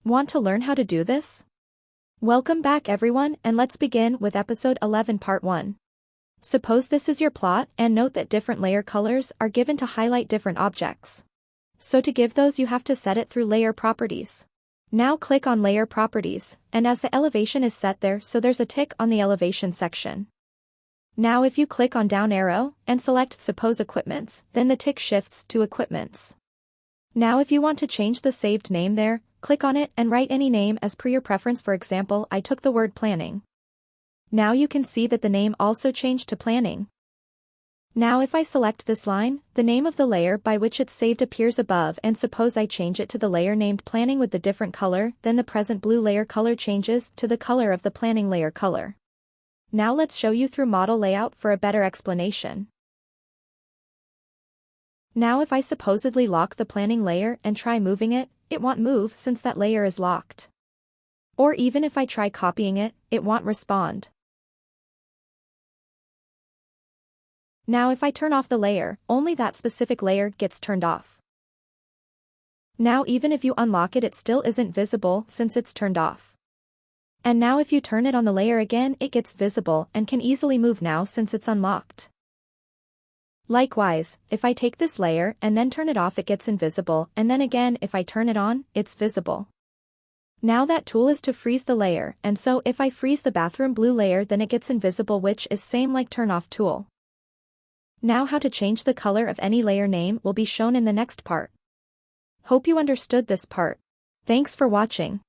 Want to learn how to do this? Welcome back everyone, and let's begin with episode 11 part 1. Suppose this is your plot, and note that different layer colors are given to highlight different objects. So to give those you have to set it through layer properties. Now click on layer properties, and as the elevation is set there, so there's a tick on the elevation section. Now if you click on down arrow, and select suppose equipments, then the tick shifts to equipments. Now if you want to change the saved name there, click on it and write any name as per your preference. For example, I took the word planning. Now you can see that the name also changed to planning. Now if I select this line, the name of the layer by which it's saved appears above, and suppose I change it to the layer named planning with the different color, then the present blue layer color changes to the color of the planning layer color. Now let's show you through model layout for a better explanation. Now if I supposedly lock the planning layer and try moving it, it won't move since that layer is locked. Or even if I try copying it, it won't respond. Now if I turn off the layer, only that specific layer gets turned off. Now even if you unlock it, it still isn't visible since it's turned off. And now if you turn it on the layer again, it gets visible and can easily move now since it's unlocked. Likewise, if I take this layer and then turn it off, it gets invisible, and then again if I turn it on, it's visible. Now that tool is to freeze the layer, and so if I freeze the bathroom blue layer, then it gets invisible, which is same like turn off tool. Now how to change the color of any layer name will be shown in the next part. Hope you understood this part. Thanks for watching.